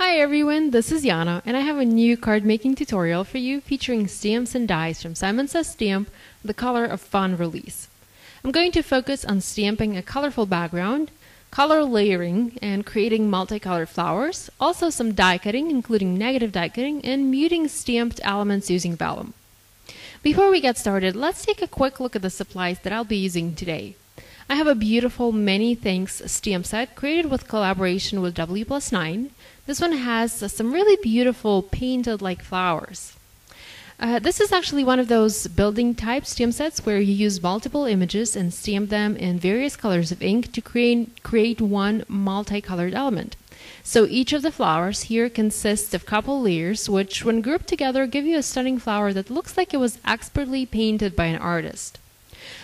Hi everyone, this is Yana and I have a new card making tutorial for you featuring stamps and dies from Simon Says Stamp, the Color of Fun release. I'm going to focus on stamping a colorful background, color layering, and creating multicolored flowers, also some die cutting including negative die cutting and muting stamped elements using vellum. Before we get started, let's take a quick look at the supplies that I'll be using today. I have a beautiful Many Thanks stamp set created with collaboration with W+9. This one has some really beautiful painted like flowers. This is actually one of those building type stamp sets where you use multiple images and stamp them in various colors of ink to create one multicolored element. So each of the flowers here consists of a couple layers which when grouped together give you a stunning flower that looks like it was expertly painted by an artist.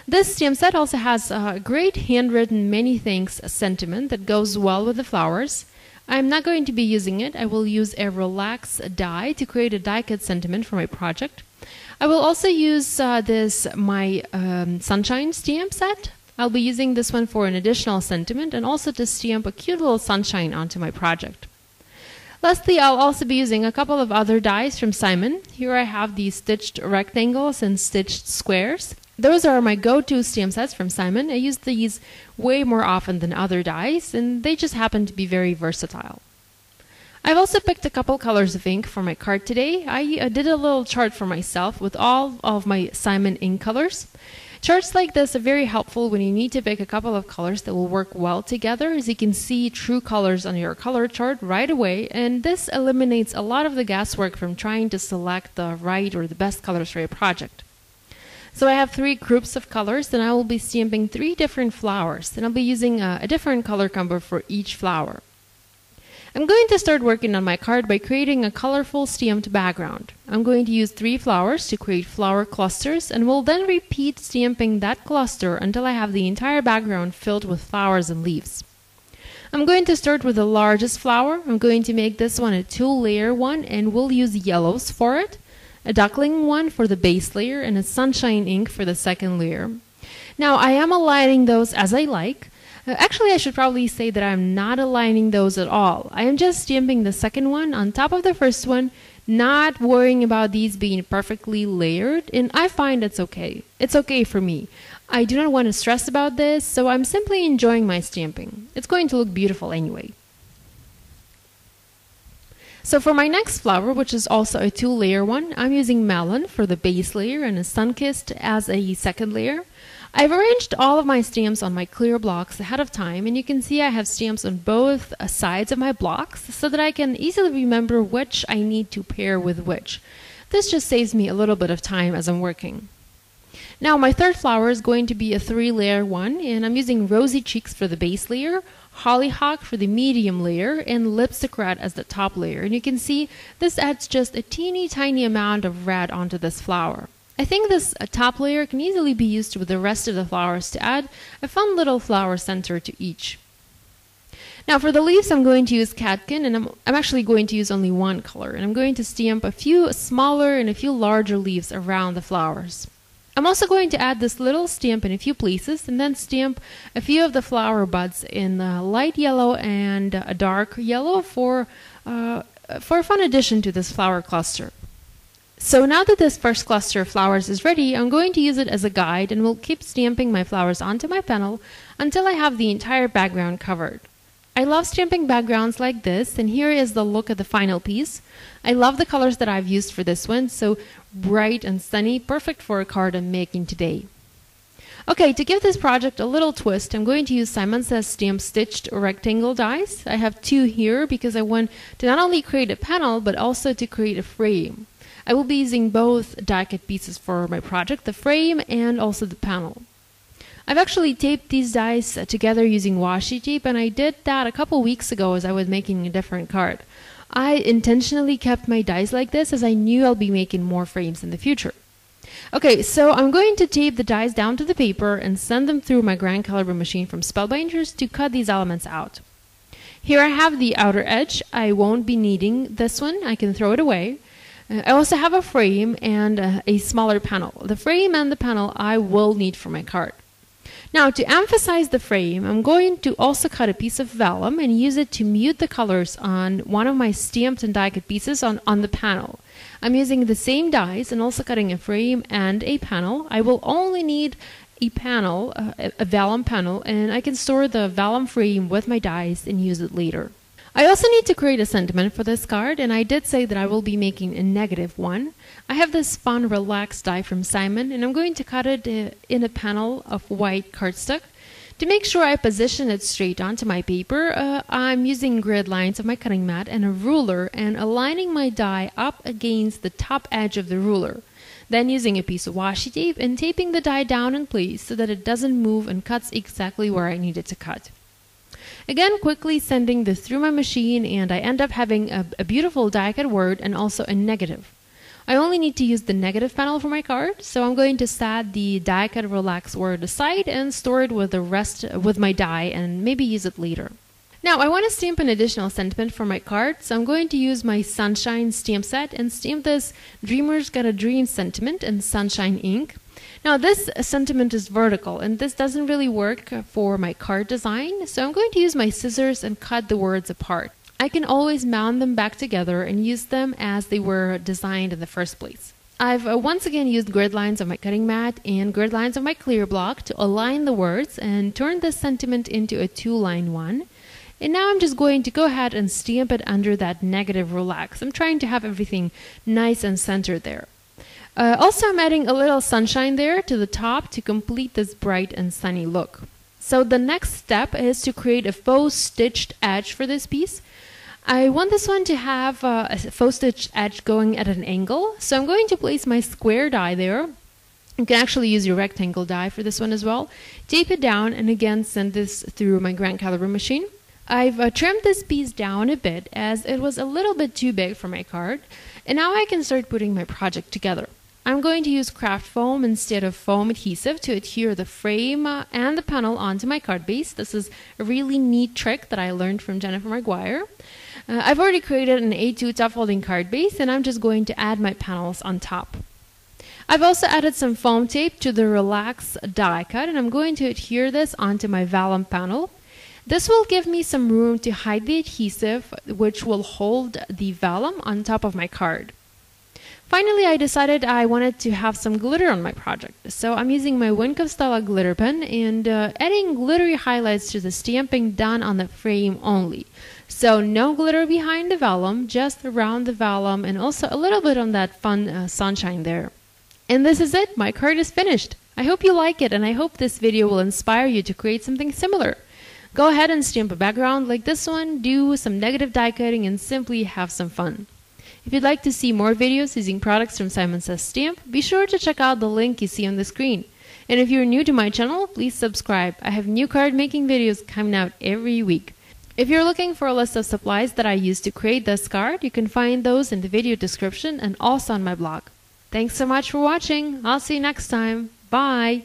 This stamp set also has a great handwritten Many Thanks sentiment that goes well with the flowers. I'm not going to be using it. I will use a relax die to create a die cut sentiment for my project. I will also use my sunshine stamp set. I'll be using this one for an additional sentiment and also to stamp a cute little sunshine onto my project. Lastly, I'll also be using a couple of other dies from Simon. Here I have these stitched rectangles and stitched squares. Those are my go-to stamp sets from Simon. I use these way more often than other dies, and they just happen to be very versatile. I've also picked a couple colors of ink for my card today. I did a little chart for myself with all of my Simon ink colors. Charts like this are very helpful when you need to pick a couple of colors that will work well together, as you can see true colors on your color chart right away, and this eliminates a lot of the guesswork from trying to select the right or the best colors for your project. So I have 3 groups of colors and I will be stamping 3 different flowers, and I'll be using a different color combo for each flower. I'm going to start working on my card by creating a colorful stamped background. I'm going to use 3 flowers to create flower clusters and will then repeat stamping that cluster until I have the entire background filled with flowers and leaves. I'm going to start with the largest flower. I'm going to make this one a 2-layer one and we'll use yellows for it, a duckling one for the base layer, and a sunshine ink for the second layer. Now I am aligning those as I like. Actually, I should probably say that I'm not aligning those at all. I am just stamping the second one on top of the first one, not worrying about these being perfectly layered, and I find it's okay. It's okay for me. I do not want to stress about this, so I'm simply enjoying my stamping. It's going to look beautiful anyway. So for my next flower, which is also a 2-layer one, I'm using melon for the base layer and a sunkissed as a second layer. I've arranged all of my stamps on my clear blocks ahead of time, and you can see I have stamps on both sides of my blocks so that I can easily remember which I need to pair with which. This just saves me a little bit of time as I'm working. Now my third flower is going to be a 3-layer one, and I'm using Rosy Cheeks for the base layer, Hollyhock for the medium layer, and Lipstick Red as the top layer. And you can see this adds just a teeny tiny amount of red onto this flower. I think this top layer can easily be used with the rest of the flowers to add a fun little flower center to each. Now for the leaves, I'm going to use Catkin, and I'm actually going to use only one color, and I'm going to stamp a few smaller and a few larger leaves around the flowers. I'm also going to add this little stamp in a few places and then stamp a few of the flower buds in light yellow and a dark yellow for a fun addition to this flower cluster. So now that this first cluster of flowers is ready, I'm going to use it as a guide and will keep stamping my flowers onto my panel until I have the entire background covered. I love stamping backgrounds like this, and here is the look of the final piece. I love the colors that I've used for this one, so bright and sunny, perfect for a card I'm making today. Okay, to give this project a little twist, I'm going to use Simon Says Stamp stitched rectangle dies. I have 2 here because I want to not only create a panel, but also to create a frame. I will be using both die cut pieces for my project, the frame and also the panel. I've actually taped these dies together using washi tape, and I did that a couple weeks ago as I was making a different card. I intentionally kept my dies like this as I knew I'll be making more frames in the future. Okay, so I'm going to tape the dies down to the paper and send them through my grand caliber machine from Spellbinders to cut these elements out. Here I have the outer edge. I won't be needing this one. I can throw it away. I also have a frame and a smaller panel. The frame and the panel I will need for my card. Now, to emphasize the frame, I'm going to also cut a piece of vellum and use it to mute the colors on one of my stamped and die cut pieces on the panel. I'm using the same dies and also cutting a frame and a panel. I will only need a panel, a vellum panel, and I can store the vellum frame with my dies and use it later. I also need to create a sentiment for this card, and I did say that I will be making a negative one. I have this fun relaxed die from Simon, and I'm going to cut it in a panel of white cardstock. To make sure I position it straight onto my paper, I'm using grid lines of my cutting mat and a ruler and aligning my die up against the top edge of the ruler. Then using a piece of washi tape and taping the die down in place so that it doesn't move and cuts exactly where I need it to cut. Again, quickly sending this through my machine, and I end up having a beautiful die cut word and also a negative. I only need to use the negative panel for my card, so I'm going to set the die cut relax word aside and store it with the rest with my die and maybe use it later. Now I want to stamp an additional sentiment for my card, so I'm going to use my Sunshine stamp set and stamp this Dreamers Got a Dream sentiment in Sunshine ink. Now this sentiment is vertical, and this doesn't really work for my card design, so I'm going to use my scissors and cut the words apart. I can always mount them back together and use them as they were designed in the first place. I've once again used grid lines of my cutting mat and grid lines of my clear block to align the words and turn this sentiment into a two-line one. And now I'm just going to go ahead and stamp it under that negative relax. I'm trying to have everything nice and centered there. Also, I'm adding a little sunshine there to the top to complete this bright and sunny look. So the next step is to create a faux stitched edge for this piece. I want this one to have a faux stitched edge going at an angle, so I'm going to place my square die there. You can actually use your rectangle die for this one as well. Tape it down and again send this through my grand caliber machine. I've trimmed this piece down a bit as it was a little bit too big for my card, and now I can start putting my project together. I'm going to use craft foam instead of foam adhesive to adhere the frame and the panel onto my card base. This is a really neat trick that I learned from Jennifer Maguire. I've already created an A2 top folding card base, and I'm just going to add my panels on top. I've also added some foam tape to the relax die cut, and I'm going to adhere this onto my vellum panel. This will give me some room to hide the adhesive, which will hold the vellum on top of my card. Finally, I decided I wanted to have some glitter on my project, so I'm using my Wink of Stella glitter pen and adding glittery highlights to the stamping done on the frame only. So no glitter behind the vellum, just around the vellum and also a little bit on that fun sunshine there. And this is it, my card is finished. I hope you like it, and I hope this video will inspire you to create something similar. Go ahead and stamp a background like this one, do some negative die cutting, and simply have some fun. If you'd like to see more videos using products from Simon Says Stamp, be sure to check out the link you see on the screen. And if you're new to my channel, please subscribe. I have new card making videos coming out every week. If you're looking for a list of supplies that I used to create this card, you can find those in the video description and also on my blog. Thanks so much for watching. I'll see you next time. Bye!